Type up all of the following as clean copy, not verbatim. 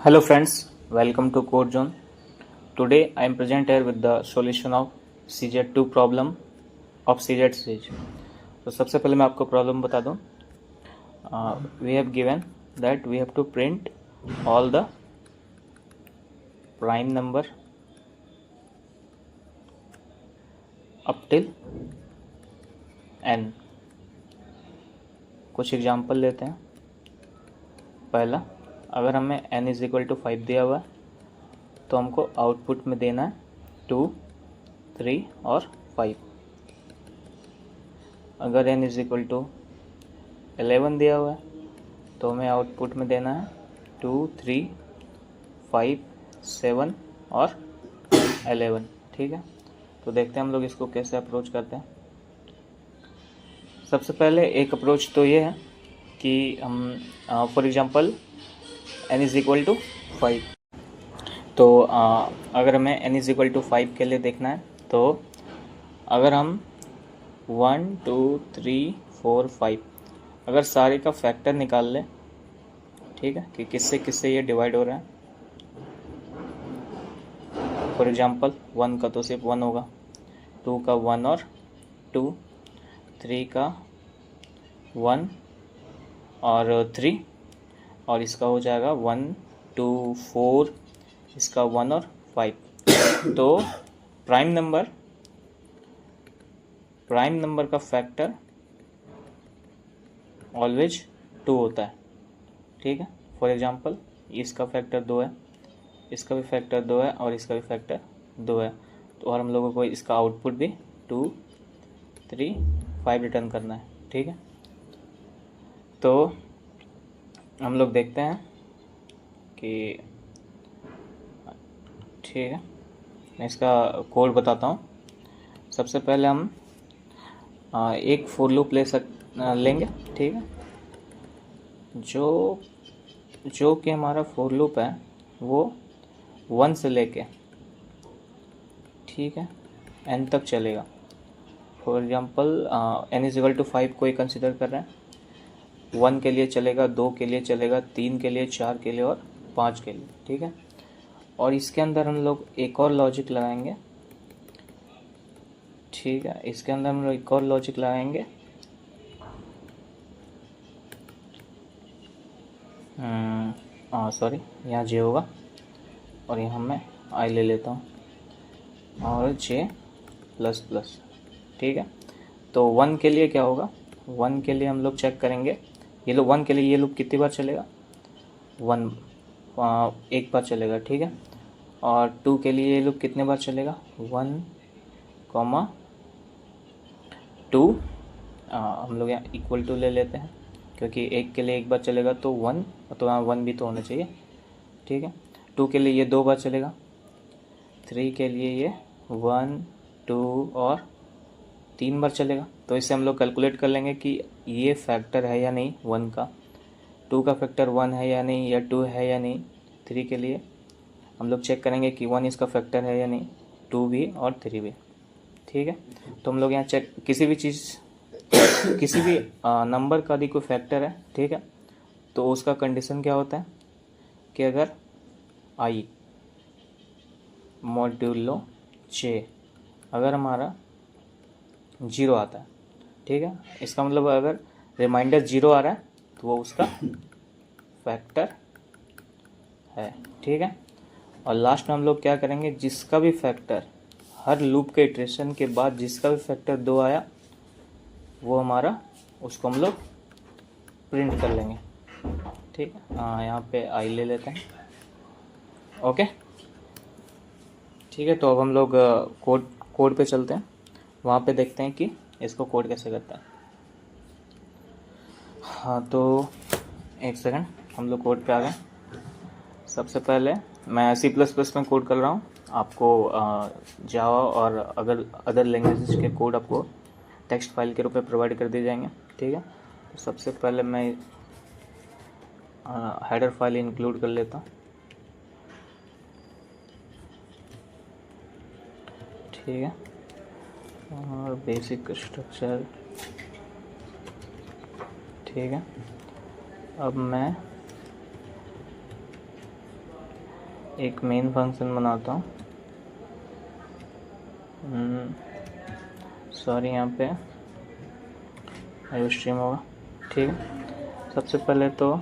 Hello friends, welcome to Code Zone. Today I am present here with the solution of CZ2 problem of CZ stage. तो सबसे पहले मैं आपको problem बता दूं. We have given that we have to print all the prime number up till n. कुछ example लेते हैं. पहला, अगर हमें n इज इक्वल टू 5 दिया हुआ है तो हमको आउटपुट में देना है 2, 3 और 5. अगर n इज इक्वल टू 11 दिया हुआ है तो हमें आउटपुट में देना है 2, 3, 5, 7 और 11. ठीक है, तो देखते हैं हम लोग इसको कैसे अप्रोच करते हैं. सबसे पहले एक अप्रोच तो ये है कि हम for example n is equal to 5. तो अगर हमें n इज इक्वल टू 5 के लिए देखना है तो अगर हम 1, 2, 3, 4, 5 अगर सारे का फैक्टर निकाल लें, ठीक है, कि किससे किससे ये डिवाइड हो रहा है. फॉर एग्जांपल 1 का तो सिर्फ 1 होगा, 2 का 1 और 2, 3 का 1 और 3 और इसका हो जाएगा 1, 2, 4, इसका 1 और 5. तो प्राइम नंबर का फैक्टर ऑलवेज 2 होता है. ठीक है, फॉर एग्जांपल इसका फैक्टर 2 है, इसका भी फैक्टर 2 है और इसका भी फैक्टर 2 है. तो और हम लोगों को इसका आउटपुट भी 2, 3, 5 रिटर्न करना है. ठीक है, तो हम लोग देखते हैं कि ठीक है, मैं इसका कोड बताता हूँ. सबसे पहले हम एक फॉर लूप लेंगे. ठीक है, जो कि हमारा फॉर लूप है वो 1 से लेके, ठीक है, n तक चलेगा. For example n is equal to 5 को ही कंसिडर कर रहे हैं. 1 के लिए चलेगा, 2 के लिए चलेगा, 3 के लिए, 4 के लिए और 5 के लिए. ठीक है, और इसके अंदर हम लोग एक और लॉजिक लगाएंगे. ठीक है, इसके अंदर हम लोग एक और लॉजिक लगाएंगे. सॉरी, यहाँ जे होगा और यहाँ मैं आई ले लेता हूँ और जे प्लस प्लस. ठीक है, तो 1 के लिए क्या होगा, 1 के लिए हम लोग चेक करेंगे. ये लो 1 के लिए ये लूप कितनी बार चलेगा, 1 एक बार चलेगा. ठीक है, और 2 के लिए ये लूप कितने बार चलेगा, 1, 2. हम लोग यहाँ इक्वल टू ले लेते हैं क्योंकि एक के लिए एक बार चलेगा तो 1, तो यहाँ 1 भी तो होना चाहिए. ठीक है, 2 के लिए ये 2 बार चलेगा, 3 के लिए ये 1, 2 और 3 बार चलेगा. तो इससे हम लोग कैलकुलेट कर लेंगे कि ये फैक्टर है या नहीं 1 का, 2 का फैक्टर 1 है या नहीं, या 2 है या नहीं. 3 के लिए हम लोग चेक करेंगे कि 1 इसका फैक्टर है या नहीं, 2 भी और 3 भी. ठीक है, तो हम लोग यहाँ चेक किसी भी नंबर का यदि कोई फैक्टर है, ठीक है, तो उसका कंडीशन क्या होता है कि अगर आई मॉड्यूलो जे अगर हमारा 0 आता है, ठीक है, इसका मतलब अगर रिमाइंडर 0 आ रहा है तो वो उसका फैक्टर है. ठीक है, और लास्ट में हम लोग क्या करेंगे, जिसका भी फैक्टर हर लूप के इटरेशन के बाद जिसका भी फैक्टर 2 आया वो हमारा, उसको हम लोग प्रिंट कर लेंगे. ठीक है, यहाँ पे आई ले लेते हैं. ओके, ठीक है, तो अब हम लोग कोड पे चलते हैं. वहाँ पे देखते हैं कि इसको कोड कैसे करता है. हाँ, तो एक सेकंड, हम लोग कोड पे आ गए. सबसे पहले मैं C++ में कोड कर रहा हूँ. आपको जावा और अगर अदर लैंग्वेजेस के कोड आपको टेक्स्ट फाइल के रूप में प्रोवाइड कर दिए जाएंगे. ठीक है, तो सबसे पहले मैं हेडर फाइल इंक्लूड कर लेता हूँ. ठीक है, और बेसिक स्ट्रक्चर. ठीक है, अब मैं एक मेन फंक्शन बनाता हूँ। सॉरी, यहाँ पे आईओस्ट्रीम होगा। ठीक है, सबसे पहले तो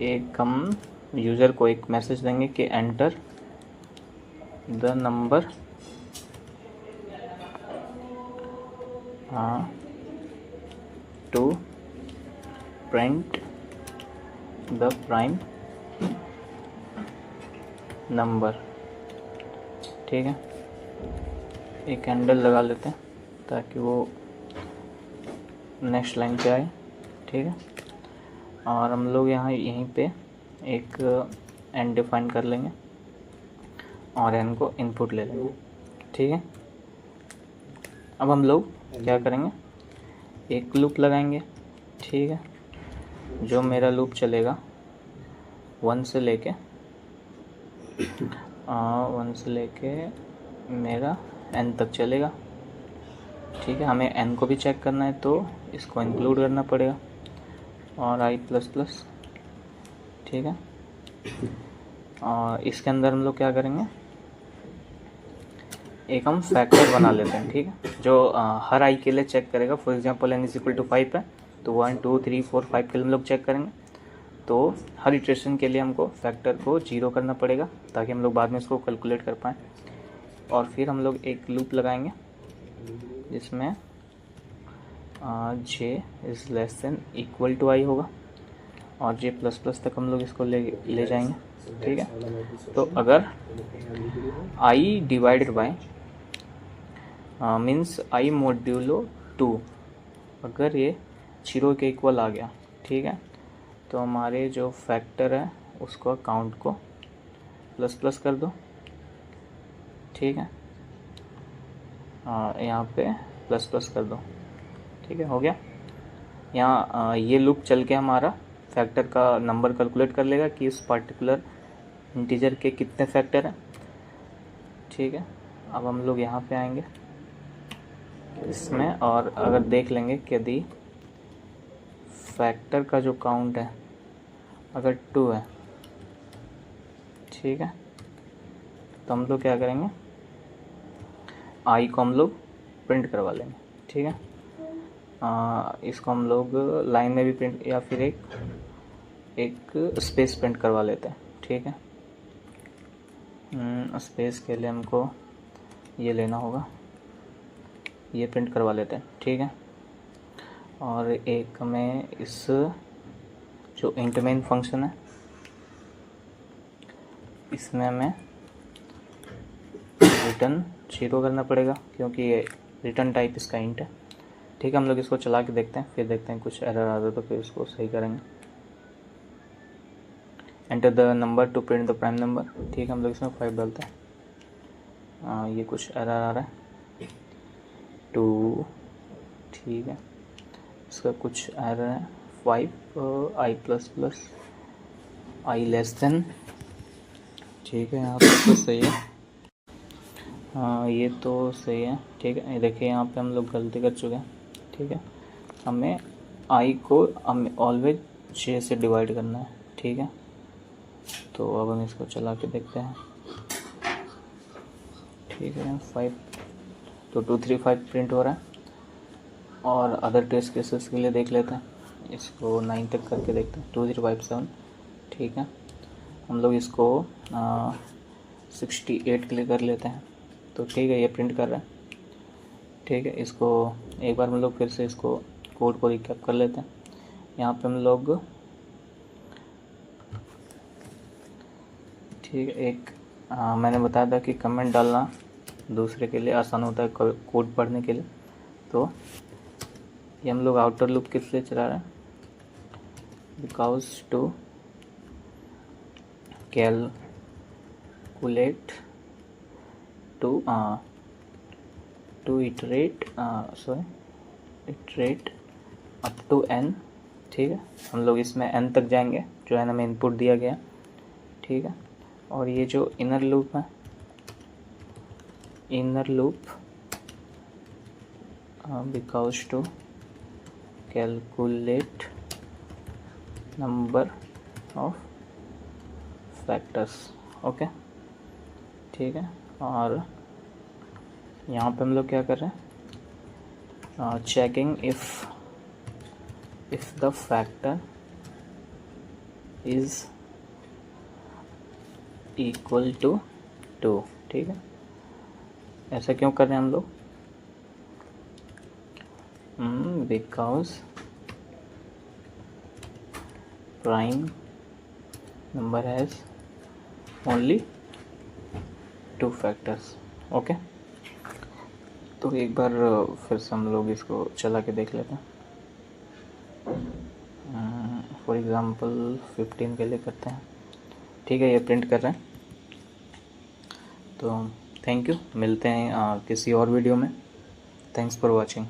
एक हम यूज़र को एक मैसेज देंगे कि enter the number two print the prime number. ठीक है, एक हैंडल लगा लेते हैं ताकि वो नेक्स्ट लाइन पे आए। ठीक है, और हम लोग यहाँ यहीं पे एक एन डिफाइन कर लेंगे और एन को इनपुट ले लेंगे। ठीक है, अब हम लोग क्या करेंगे, एक लूप लगाएंगे। ठीक है, जो मेरा लूप चलेगा 1 से लेके मेरा n तक चलेगा। ठीक है, हमें n को भी चेक करना है तो इसको इंक्लूड करना पड़ेगा और i प्लस प्लस। ठीक है, और इसके अंदर हम लोग क्या करेंगे, एक हम फैक्टर बना लेते हैं। ठीक है, जो हर i के लिए चेक करेगा। For example n is equal to 5 है तो 1 2 3 4 5 के लिए हम लोग चेक करेंगे। तो हर इटरेशन के लिए हमको फैक्टर को 0 करना पड़ेगा ताकि हम लोग बाद में इसको कैलकुलेट कर पाएँ। और फिर हम लोग एक लूप लगाएंगे जिसमें j is less than equal to i होगा और j प्लस प्लस तक हम लोग इसको ले जाएंगे। ठीक है, तो अगर i divided by means i modulo 2 अगर ये 0 के इक्वल आ गया, ठीक है, तो हमारे जो फैक्टर है उसको काउंट को प्लस प्लस कर दो। ठीक है, यहाँ पे प्लस प्लस कर दो। ठीक है, हो गया। यहाँ ये लूप चल के हमारा फैक्टर का नंबर कैलकुलेट कर लेगा कि इस पर्टिकुलर इंटीजर के कितने फैक्टर हैं। ठीक है, अब हम लोग यहाँ पे आएंगे इसमें और अगर देख लेंगे कि यदि फैक्टर का जो काउंट है अगर 2 है, ठीक है, तो हम लोग क्या करेंगे, i को हम लोग प्रिंट करवा लेंगे। ठीक है, इसको हम लोग लाइन में भी प्रिंट या फिर एक स्पेस प्रिंट करवा लेते हैं। ठीक है, स्पेस के लिए हमको ये लेना होगा, ये प्रिंट करवा लेते हैं। ठीक है, और एक हमें इस जो इंट मेन फंक्शन है इसमें हमें रिटर्न 0 करना पड़ेगा क्योंकि ये रिटर्न टाइप इसका इंट है। ठीक है, हम लोग इसको चला के देखते हैं, फिर देखते हैं कुछ एरर आता है तो फिर इसको सही करेंगे। Enter the number two print the prime number. ठीक है, हम लोग इसमें 5 डालते हैं। ये कुछ एरर आ रहा है 2। ठीक है, इसका कुछ एरर है 5 i plus plus i less than. ठीक है, यहाँ पे तो सही है। हाँ, ये तो सही है। ठीक है, देखिए यहाँ पे हम लोग गलती कर चुके हैं। ठीक है, हमें i को हमें ऑलवेज j से डिवाइड करना है। ठीक है, तो अब हम इसको चला के देखते हैं। ठीक है, 5 तो 2 3 5 प्रिंट हो रहा है। और अदर टेस्ट केसेस के लिए देख लेते हैं, इसको 9 तक करके देखते हैं। 2 0 5 7। ठीक है, हम लोग इसको 68 के लिए कर लेते हैं। तो ठीक है, ये प्रिंट कर रहा है। ठीक है, इसको एक बार हम लोग फिर से इसको कोड को रिकैप कर लेते हैं। यहाँ पे हम लोग ठीक है, एक मैंने बताया था कि कमेंट डालना दूसरे के लिए आसान होता है कोड पढ़ने के लिए। तो ये हम लोग आउटर लूप किस लिए चला रहे हैं, because to calculate to iterate up to n। ठीक है, हम लोग इसमें n तक जाएंगे जो है हमें इनपुट दिया गया। ठीक है, और ये जो इनर लूप है, inner loop because to calculate number of factors. Okay, ठीक है। और यहाँ पे हम लोग क्या कर रहे हैं, checking if the factor is equal to 2। ठीक है, ऐसा क्यों कर रहे हैं हम लोग, because prime number has only 2 factors. Okay, तो एक बार फिर से हम लोग इसको चला के देख लेते हैं। फॉर एग्ज़ाम्पल 15 के लिए करते हैं। ठीक है, ये प्रिंट कर रहे हैं। तो थैंक यू, मिलते हैं किसी और वीडियो में। Thanks for watching.